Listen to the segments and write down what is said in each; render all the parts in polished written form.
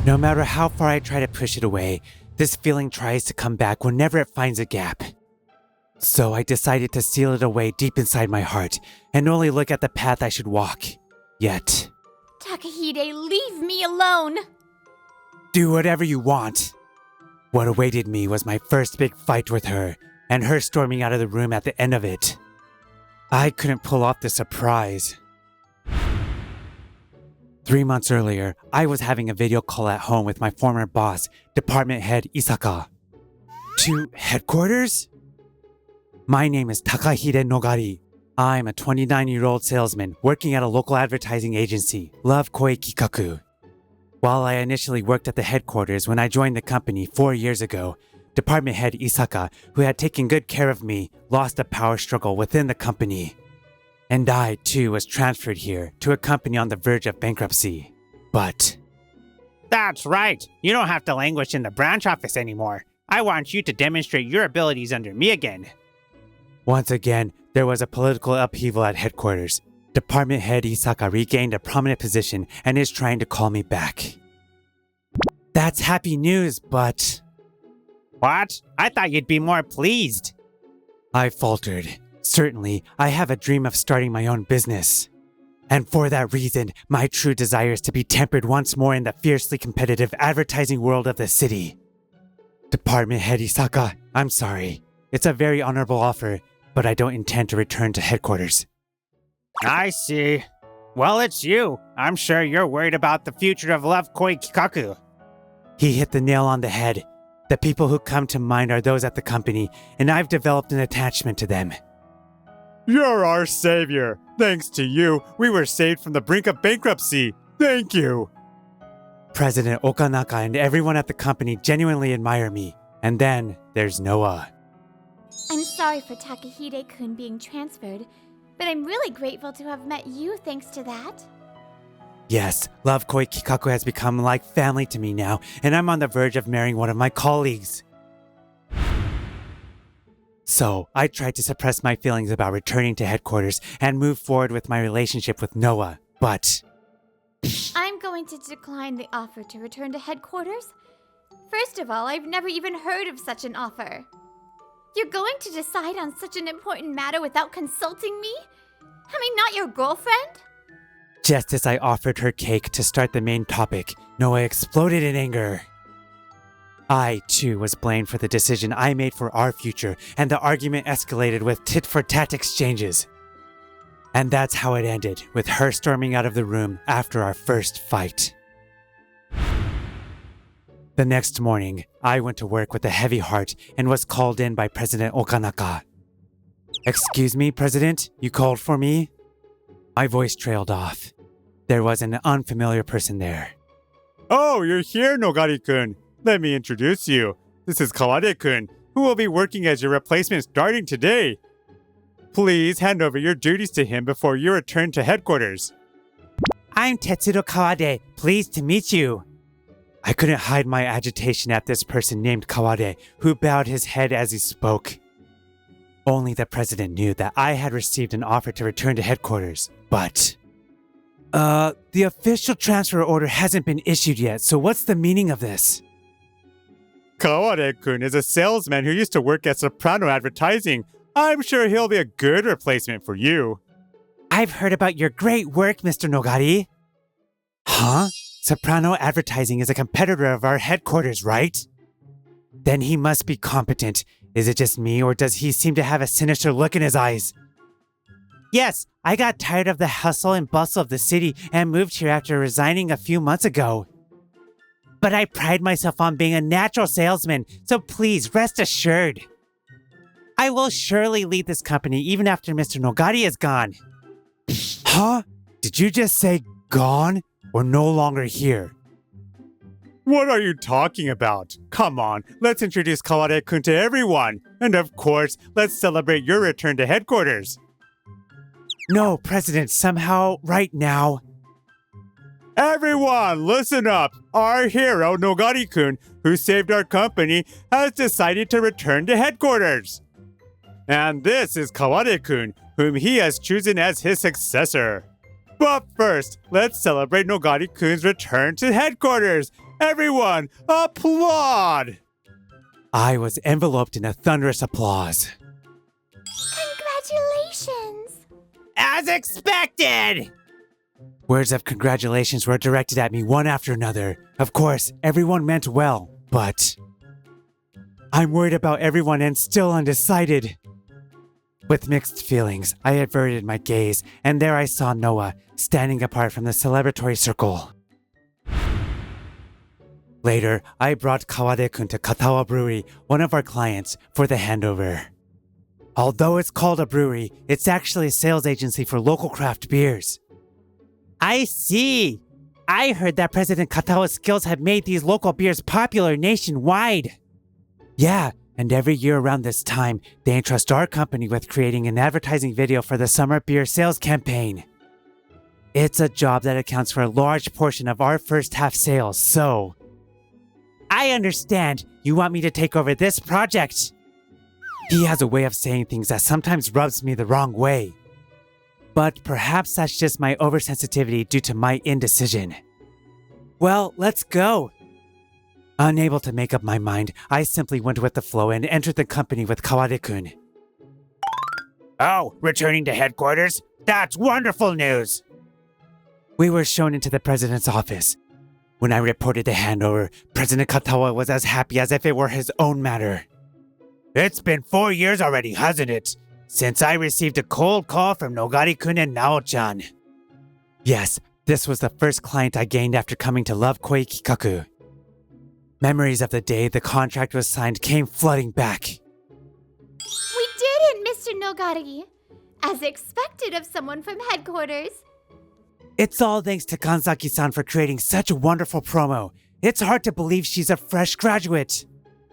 No matter how far I try to push it away, this feeling tries to come back whenever it finds a gap. So I decided to seal it away deep inside my heart and only look at the path I should walk. Yet, Takahide, leave me alone! do whatever you want. What awaited me was my first big fight with her, and her storming out of the room at the end of it. I couldn't pull off the surprise. 3 months earlier, I was having a video call at home with my former boss, department head Isaka. To headquarters? My name is Takahide Nogari. I'm a 29-year-old salesman working at a local advertising agency, Love Koi Kikaku. While I initially worked at the headquarters when I joined the company 4 years ago, department head Isaka, who had taken good care of me, lost a power struggle within the company. And I, too, was transferred here to a company on the verge of bankruptcy. But... That's right. You don't have to languish in the branch office anymore. I want you to demonstrate your abilities under me again. Once again, there was a political upheaval at headquarters. Department head Isaka regained a prominent position and is trying to call me back. That's happy news, but... What? I thought you'd be more pleased. I faltered. Certainly, I have a dream of starting my own business. And for that reason, my true desire is to be tempered once more in the fiercely competitive advertising world of the city. Department head Isaka, I'm sorry. It's a very honorable offer, but I don't intend to return to headquarters. I see. Well, it's you. I'm sure you're worried about the future of Love Koi Kikaku. He hit the nail on the head. The people who come to mind are those at the company, and I've developed an attachment to them. You're our savior. Thanks to you, we were saved from the brink of bankruptcy. Thank you. President Okanaka and everyone at the company genuinely admire me. And then there's Noah. I'm sorry for Takahide-kun being transferred, but I'm really grateful to have met you thanks to that. Yes, Love Koi Kikaku has become like family to me now, and I'm on the verge of marrying one of my colleagues. So, I tried to suppress my feelings about returning to headquarters and move forward with my relationship with Noah, but... I'm going to decline the offer to return to headquarters. First of all, I've never even heard of such an offer. You're going to decide on such an important matter without consulting me? Am I not your girlfriend? Just as I offered her cake to start the main topic, Noah exploded in anger. I, too, was blamed for the decision I made for our future, and the argument escalated with tit-for-tat exchanges. And that's how it ended, with her storming out of the room after our first fight. The next morning, I went to work with a heavy heart and was called in by President Okanaka. Excuse me, President, you called for me? My voice trailed off. There was an unfamiliar person there. Oh, you're here, Nogari-kun. Let me introduce you. This is Kawade-kun, who will be working as your replacement starting today. Please hand over your duties to him before you return to headquarters. I'm Tetsuro Kawade. Pleased to meet you. I couldn't hide my agitation at this person named Kawade, who bowed his head as he spoke. Only the president knew that I had received an offer to return to headquarters, but... the official transfer order hasn't been issued yet, so what's the meaning of this? Kawade-kun is a salesman who used to work at Soprano Advertising. I'm sure he'll be a good replacement for you. I've heard about your great work, Mr. Nogari. Huh? Soprano Advertising is a competitor of our headquarters, right? Then he must be competent. Is it just me, or does he seem to have a sinister look in his eyes? Yes, I got tired of the hustle and bustle of the city and moved here after resigning a few months ago. But I pride myself on being a natural salesman, so please rest assured. I will surely lead this company even after Mr. Nogari is gone. Huh? Did you just say gone or no longer here? What are you talking about? Come on, let's introduce Kawade-kun to everyone. And of course, let's celebrate your return to headquarters. No, President, somehow, right now. Everyone, listen up. Our hero, Nogari-kun, who saved our company, has decided to return to headquarters. And this is Kawade-kun, whom he has chosen as his successor. But first, let's celebrate Nogari-kun's return to headquarters. Everyone, applaud! I was enveloped in a thunderous applause. Congratulations! As expected! Words of congratulations were directed at me one after another. Of course, everyone meant well, but I'm worried about everyone and still undecided. With mixed feelings, I averted my gaze, and there I saw Noah, standing apart from the celebratory circle. Later, I brought Kawade-kun to Katawa Brewery, one of our clients, for the handover. Although it's called a brewery, it's actually a sales agency for local craft beers. I see. I heard that President Katawa's skills have made these local beers popular nationwide. Yeah, and every year around this time, they entrust our company with creating an advertising video for the summer beer sales campaign. It's a job that accounts for a large portion of our first half sales, so I understand. You want me to take over this project. He has a way of saying things that sometimes rubs me the wrong way. But perhaps that's just my oversensitivity due to my indecision. Well, let's go. Unable to make up my mind, I simply went with the flow and entered the company with Kawade-kun. Oh, returning to headquarters? That's wonderful news! We were shown into the president's office. When I reported the handover, President Katawa was as happy as if it were his own matter. It's been 4 years already, hasn't it? Since I received a cold call from Nogari-kun and Nao-chan. Yes, this was the first client I gained after coming to Love Koi Kikaku. Memories of the day the contract was signed came flooding back. We did it, Mr. Nogari! As expected of someone from headquarters. It's all thanks to Kanzaki-san for creating such a wonderful promo. It's hard to believe she's a fresh graduate.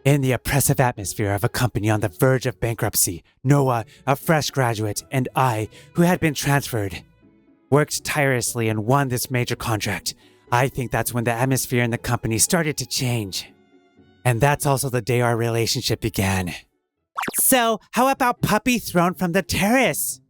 In the oppressive atmosphere of a company on the verge of bankruptcy, Noah, a fresh graduate, and I, who had been transferred, worked tirelessly and won this major contract. I think that's when the atmosphere in the company started to change. And that's also the day our relationship began. So, how about puppy thrown from the terrace?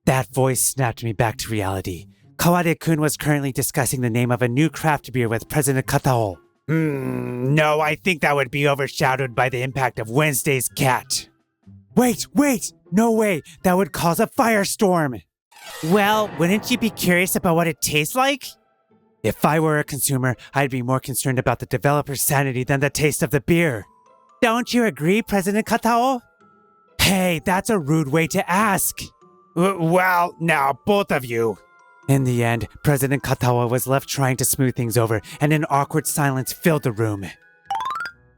That voice snapped me back to reality. Kawade-kun was currently discussing the name of a new craft beer with President Katao. No, I think that would be overshadowed by the impact of Wednesday's cat. Wait! No way! That would cause a firestorm! Well, wouldn't you be curious about what it tastes like? If I were a consumer, I'd be more concerned about the developer's sanity than the taste of the beer. Don't you agree, President Katao? Hey, that's a rude way to ask. Well, now, both of you. In the end, President Katawa was left trying to smooth things over, and an awkward silence filled the room.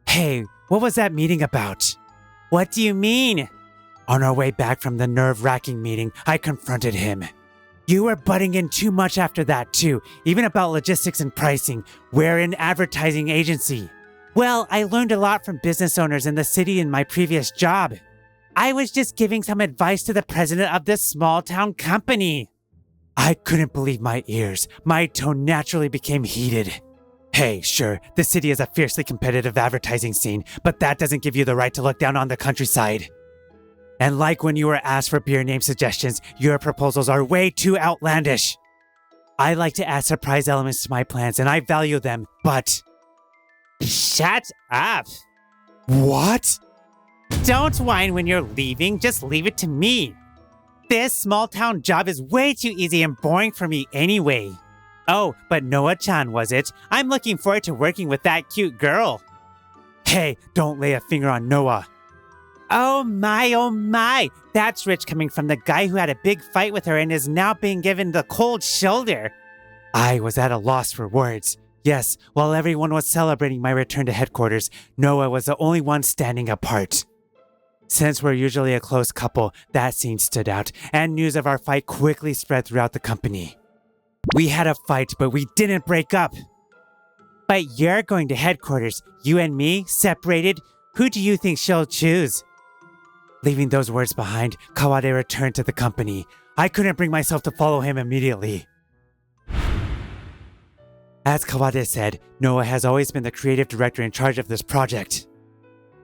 Hey, what was that meeting about? What do you mean? On our way back from the nerve-wracking meeting, I confronted him. You were butting in too much after that, too, even about logistics and pricing. We're an advertising agency. Well, I learned a lot from business owners in the city in my previous job. I was just giving some advice to the president of this small-town company. I couldn't believe my ears. My tone naturally became heated. Hey, sure, the city is a fiercely competitive advertising scene, but that doesn't give you the right to look down on the countryside. And like when you were asked for beer name suggestions, your proposals are way too outlandish. I like to add surprise elements to my plans, and I value them, but... Shut up! What? Don't whine when you're leaving, just leave it to me. This small-town job is way too easy and boring for me anyway. Oh, but Noah-chan was it? I'm looking forward to working with that cute girl. Hey, don't lay a finger on Noah. Oh my. That's rich coming from the guy who had a big fight with her and is now being given the cold shoulder. I was at a loss for words. Yes, while everyone was celebrating my return to headquarters, Noah was the only one standing apart. Since we're usually a close couple, that scene stood out, and news of our fight quickly spread throughout the company. We had a fight, but we didn't break up. But you're going to headquarters. You and me, separated. Who do you think she'll choose? Leaving those words behind, Kawade returned to the company. I couldn't bring myself to follow him immediately. As Kawade said, Noah has always been the creative director in charge of this project.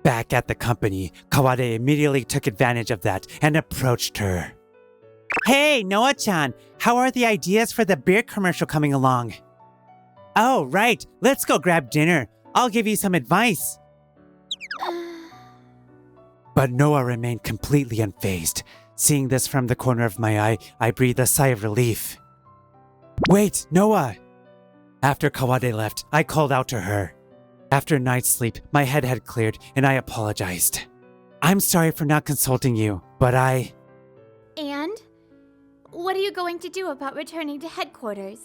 Back at the company, Kawade immediately took advantage of that and approached her. Hey, Noah-chan, how are the ideas for the beer commercial coming along? Oh, right. Let's go grab dinner. I'll give you some advice. But Noah remained completely unfazed. Seeing this from the corner of my eye, I breathed a sigh of relief. Wait, Noah! After Kawade left, I called out to her. After a night's sleep, my head had cleared and I apologized. I'm sorry for not consulting you, but And? What are you going to do about returning to headquarters?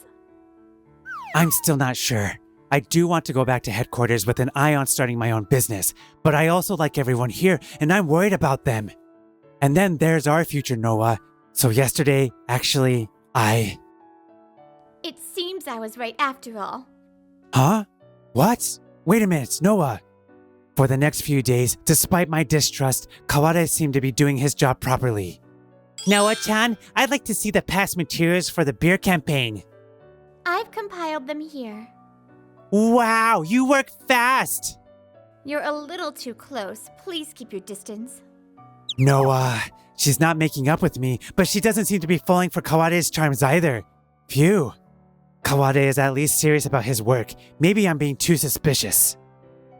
I'm still not sure. I do want to go back to headquarters with an eye on starting my own business, but I also like everyone here and I'm worried about them. And then there's our future, Noah. So yesterday, actually, It seems I was right after all. Huh? What? Wait a minute, Noah. For the next few days, despite my distrust, Kawade seemed to be doing his job properly. Noah-chan, I'd like to see the past materials for the beer campaign. I've compiled them here. Wow, you work fast. You're a little too close. Please keep your distance. Noah, she's not making up with me, but she doesn't seem to be falling for Kawade's charms either. Phew. Kawade is at least serious about his work. Maybe I'm being too suspicious.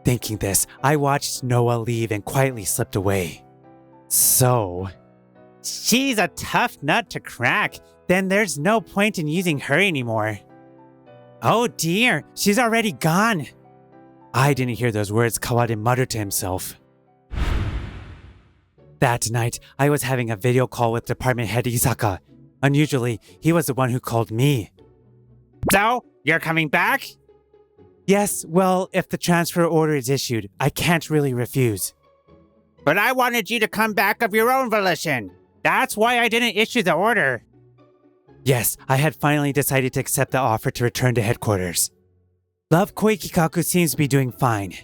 Thinking this, I watched Noah leave and quietly slipped away. So, She's a tough nut to crack. Then there's no point in using her anymore. Oh dear, she's already gone. I didn't hear those words Kawade muttered to himself. That night, I was having a video call with Department Head Isaka. Unusually, he was the one who called me. So, you're coming back? Yes, well, if the transfer order is issued, I can't really refuse. But I wanted you to come back of your own volition. That's why I didn't issue the order. Yes, I had finally decided to accept the offer to return to headquarters. Love Koikikaku seems to be doing fine.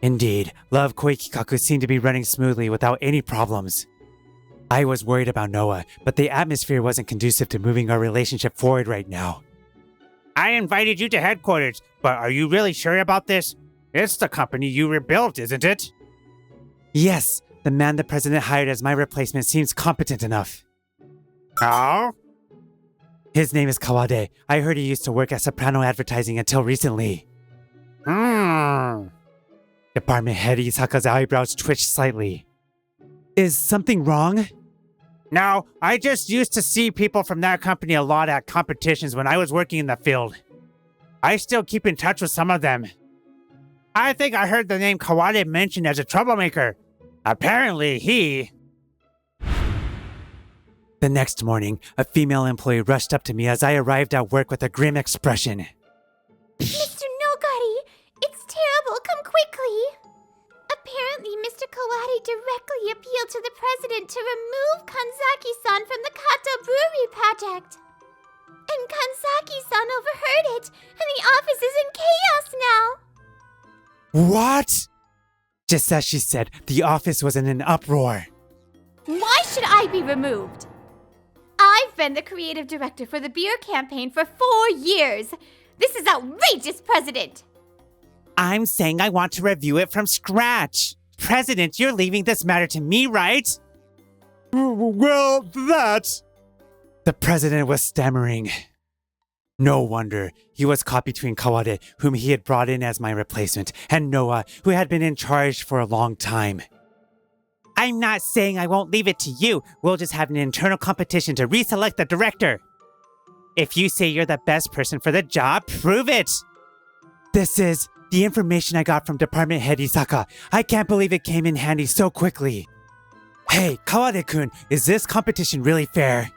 Indeed, Love Koikikaku seemed to be running smoothly without any problems. I was worried about Noah, but the atmosphere wasn't conducive to moving our relationship forward right now. I invited you to headquarters, but are you really sure about this? It's the company you rebuilt, isn't it? Yes, the man the president hired as my replacement seems competent enough. Oh? His name is Kawade. I heard he used to work at Soprano Advertising until recently. Department Head Isaka's eyebrows twitched slightly. Is something wrong? No, I just used to see people from that company a lot at competitions when I was working in the field. I still keep in touch with some of them. I think I heard the name Kawade mentioned as a troublemaker. Apparently he... The next morning, a female employee rushed up to me as I arrived at work with a grim expression. Mr. Nogari, it's terrible. Come quickly. Apparently, Mr. Kawade directly appealed to the president to remove Kanzaki-san from the Kato Brewery project. And Kanzaki-san overheard it, and the office is in chaos now. What? Just as she said, the office was in an uproar. Why should I be removed? I've been the creative director for the beer campaign for 4 years. This is outrageous, President. I'm saying I want to review it from scratch. President, you're leaving this matter to me, right? Well, that... The president was stammering. No wonder. He was caught between Kawade, whom he had brought in as my replacement, and Noah, who had been in charge for a long time. I'm not saying I won't leave it to you. We'll just have an internal competition to reselect the director. If you say you're the best person for the job, prove it. This is the information I got from Department Head Isaka. I can't believe it came in handy so quickly. Hey, Kawade-kun, is this competition really fair?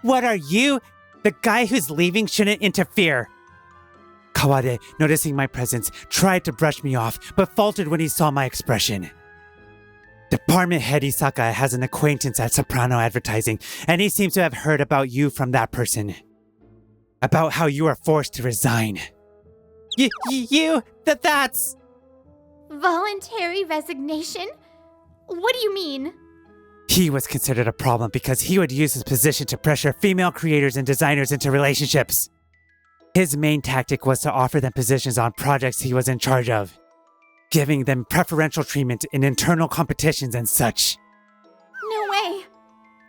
What are you? The guy who's leaving shouldn't interfere. Kawade, noticing my presence, tried to brush me off, but faltered when he saw my expression. Department Head Isaka has an acquaintance at Soprano Advertising, and he seems to have heard about you from that person. About how you are forced to resign. That's... Voluntary resignation? What do you mean? He was considered a problem because he would use his position to pressure female creators and designers into relationships. His main tactic was to offer them positions on projects he was in charge of, giving them preferential treatment in internal competitions and such. No way.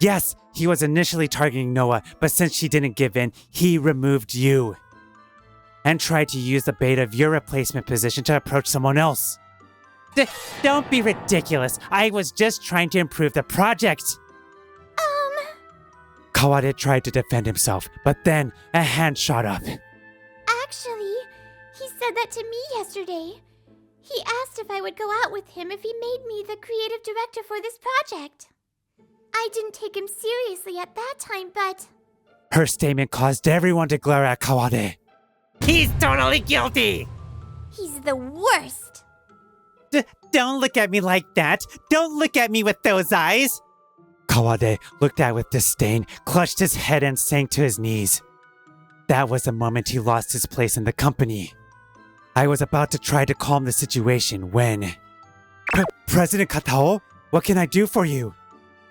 Yes, he was initially targeting Noah, but since she didn't give in, he removed you. and tried to use the bait of your replacement position to approach someone else. Don't be ridiculous. I was just trying to improve the project. Kawade tried to defend himself, but then a hand shot up. Actually, he said that to me yesterday. He asked if I would go out with him if he made me the creative director for this project. I didn't take him seriously at that time, but... Her statement caused everyone to glare at Kawade. He's totally guilty! He's the worst! Don't look at me like that! Don't look at me with those eyes! Kawade looked at with disdain, clutched his head and sank to his knees. That was the moment he lost his place in the company. I was about to try to calm the situation when... President Katao, what can I do for you?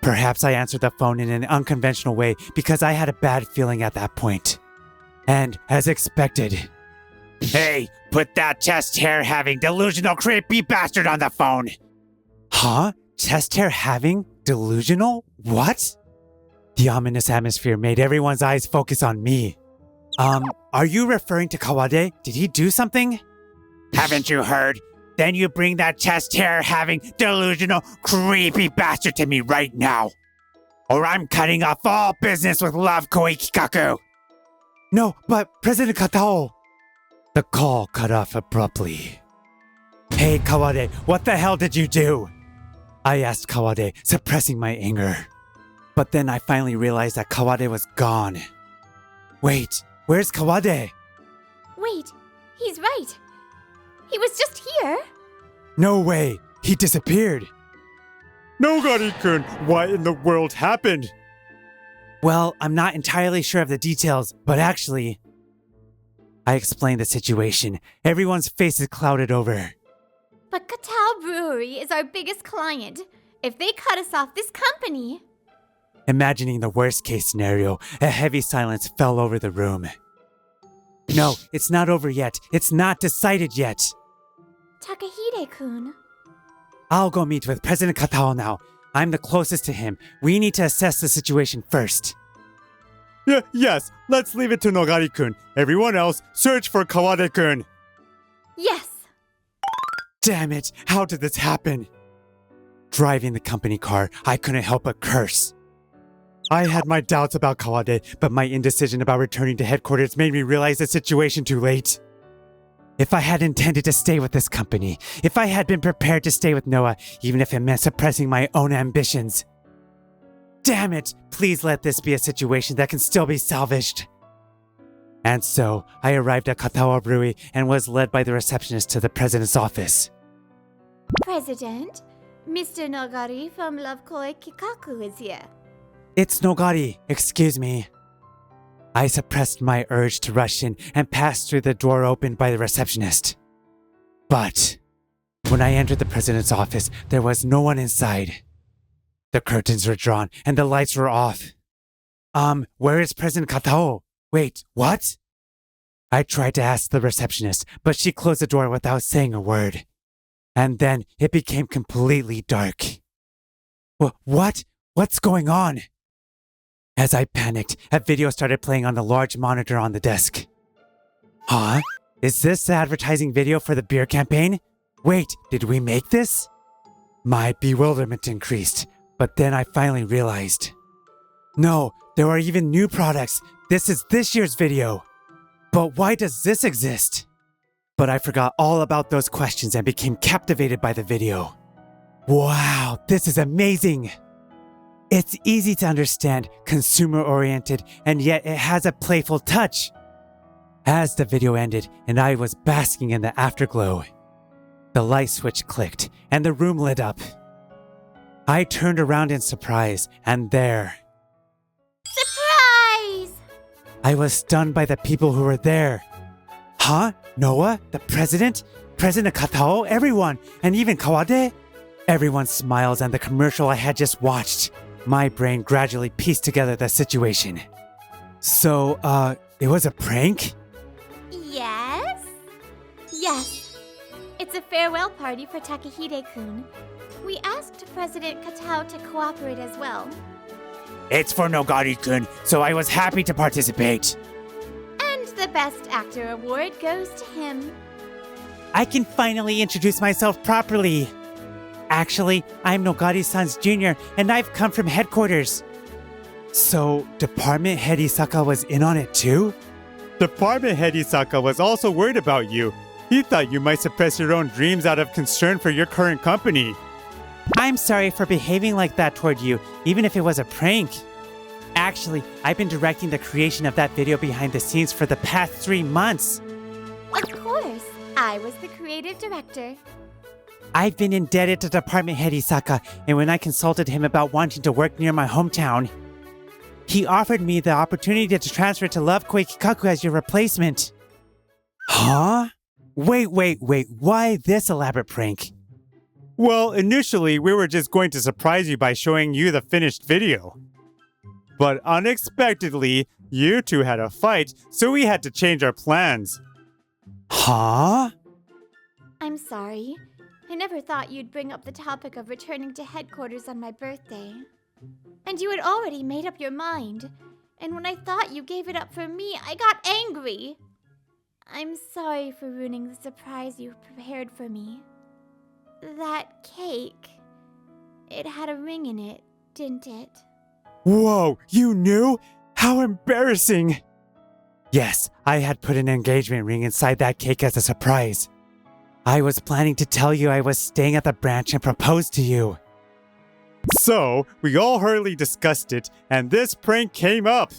Perhaps I answered the phone in an unconventional way because I had a bad feeling at that point. And as expected... Hey, put that chest hair having delusional creepy bastard on the phone! Huh? Chest hair having? Delusional? What? The ominous atmosphere made everyone's eyes focus on me. Are you referring to Kawade? Did he do something? Haven't you heard? Then you bring that chest hair having delusional creepy bastard to me right now. Or I'm cutting off all business with Love Koikikaku. No, but President Katao. The call cut off abruptly. Hey Kawade, what the hell did you do? I asked Kawade, suppressing my anger. But then I finally realized that Kawade was gone. Wait, where's Kawade? Wait, he's right. He was just here. No way, he disappeared. Nogari-kun, what in the world happened? Well, I'm not entirely sure of the details, but actually... I explained the situation. Everyone's faces clouded over. But Katao Brewery is our biggest client. If they cut us off this company... Imagining the worst case scenario, a heavy silence fell over the room. No, it's not over yet. It's not decided yet. Takahide-kun. I'll go meet with President Katao now. I'm the closest to him. We need to assess the situation first. Yes, let's leave it to Nogari-kun. Everyone else, search for Kawade-kun. Yes. Damn it, how did this happen? Driving the company car, I couldn't help but curse. I had my doubts about Kawade, but my indecision about returning to headquarters made me realize the situation too late. If I had intended to stay with this company, if I had been prepared to stay with Noah, even if it meant suppressing my own ambitions. Damn it, please let this be a situation that can still be salvaged. And so, I arrived at Katawa Brewery and was led by the receptionist to the president's office. President, Mr. Nogari from Love Koikikaku is here. It's Nogari, excuse me. I suppressed my urge to rush in and passed through the door opened by the receptionist. But when I entered the president's office, there was no one inside. The curtains were drawn and the lights were off. Where is President Katao? Wait, what? I tried to ask the receptionist, but she closed the door without saying a word. And then it became completely dark. What? What's going on? As I panicked, a video started playing on the large monitor on the desk. Huh? Is this the advertising video for the beer campaign? Wait, did we make this? My bewilderment increased, but then I finally realized. No, there are even new products. This is this year's video. But why does this exist? But I forgot all about those questions and became captivated by the video. Wow, this is amazing! It's easy to understand, consumer-oriented, and yet it has a playful touch. As the video ended and I was basking in the afterglow, the light switch clicked and the room lit up. I turned around in surprise, and there... Surprise! I was stunned by the people who were there. Huh? Noah? The president? President Katao? Everyone? And even Kawade? Everyone's smiles and the commercial I had just watched. My brain gradually pieced together the situation. So, it was a prank? Yes? Yes. It's a farewell party for Takahide-kun. We asked President Katao to cooperate as well. It's for Nogari-kun, so I was happy to participate. And the Best Actor award goes to him. I can finally introduce myself properly. Actually, I'm Nogari-san's junior, and I've come from headquarters. So, Department Head Isaka was in on it too? Department Head Isaka was also worried about you. He thought you might suppress your own dreams out of concern for your current company. I'm sorry for behaving like that toward you, even if it was a prank. Actually, I've been directing the creation of that video behind the scenes for the past 3 months. Of course, I was the creative director. I've been indebted to Department Head Isaka, and when I consulted him about wanting to work near my hometown, he offered me the opportunity to transfer to Love Koi Kikaku as your replacement. Huh? Wait, why this elaborate prank? Well, initially, we were just going to surprise you by showing you the finished video. But unexpectedly, you two had a fight, so we had to change our plans. Huh? I'm sorry. I never thought you'd bring up the topic of returning to headquarters on my birthday. And you had already made up your mind. And when I thought you gave it up for me, I got angry. I'm sorry for ruining the surprise you prepared for me. That cake, it had a ring in it, didn't it? Whoa, you knew? How embarrassing! Yes, I had put an engagement ring inside that cake as a surprise. I was planning to tell you I was staying at the branch and propose to you. So, we all hurriedly discussed it, and this prank came up.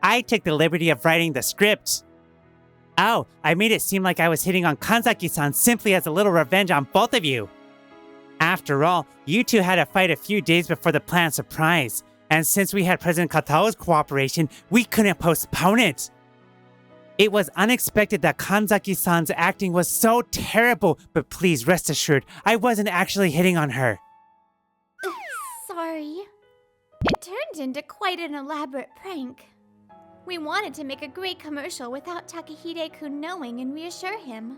I took the liberty of writing the script. Oh, I made it seem like I was hitting on Kanzaki-san simply as a little revenge on both of you. After all, you two had a fight a few days before the planned surprise, and since we had President Katao's cooperation, we couldn't postpone it. It was unexpected that Kanzaki-san's acting was so terrible, but please rest assured, I wasn't actually hitting on her. Sorry. It turned into quite an elaborate prank. We wanted to make a great commercial without Takahide-kun knowing and reassure him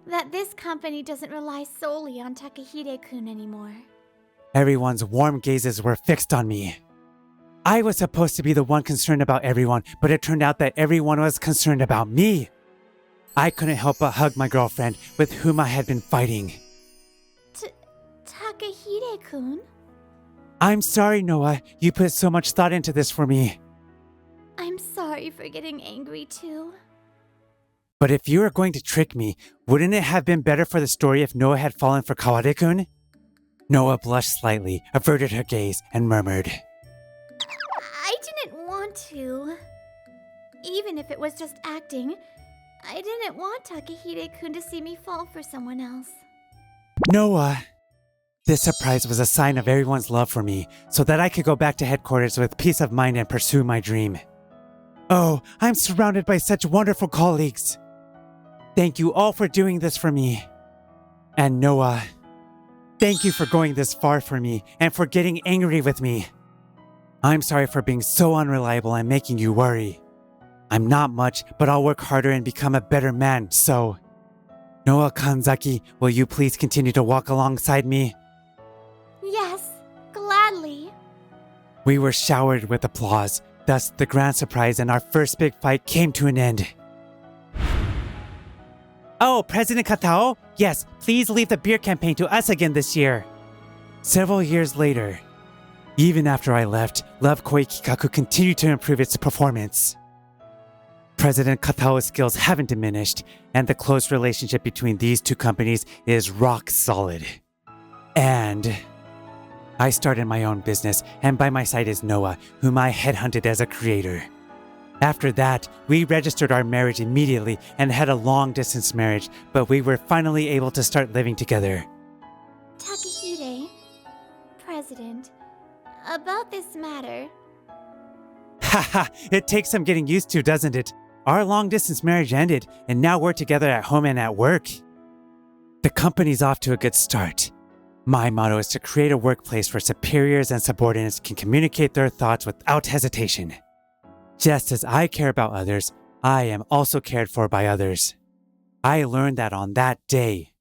that this company doesn't rely solely on Takahide-kun anymore. Everyone's warm gazes were fixed on me. I was supposed to be the one concerned about everyone, but it turned out that everyone was concerned about me. I couldn't help but hug my girlfriend, with whom I had been fighting. Takahide-kun? I'm sorry, Noah. You put so much thought into this for me. I'm sorry for getting angry too. But if you were going to trick me, wouldn't it have been better for the story if Noah had fallen for Kawade-kun? Noah blushed slightly, averted her gaze, and murmured, I didn't want to. Even if it was just acting, I didn't want Takahide-kun to see me fall for someone else. Noah. This surprise was a sign of everyone's love for me, so that I could go back to headquarters with peace of mind and pursue my dream. Oh, I'm surrounded by such wonderful colleagues. Thank you all for doing this for me. And Noah, thank you for going this far for me and for getting angry with me. I'm sorry for being so unreliable and making you worry. I'm not much, but I'll work harder and become a better man, so... Noah Kanzaki, will you please continue to walk alongside me? Yes, gladly. We were showered with applause. Thus, the grand surprise and our first big fight came to an end. Oh, President Katao? Yes, please leave the beer campaign to us again this year. Several years later, even after I left, Love Koi Kikaku continued to improve its performance. President Katao's skills haven't diminished, and the close relationship between these two companies is rock solid. And I started my own business, and by my side is Noah, whom I headhunted as a creator. After that, we registered our marriage immediately and had a long-distance marriage, but we were finally able to start living together. Takahide, President, about this matter. Haha, it takes some getting used to, doesn't it? Our long-distance marriage ended, and now we're together at home and at work. The company's off to a good start. My motto is to create a workplace where superiors and subordinates can communicate their thoughts without hesitation. Just as I care about others, I am also cared for by others. I learned that on that day.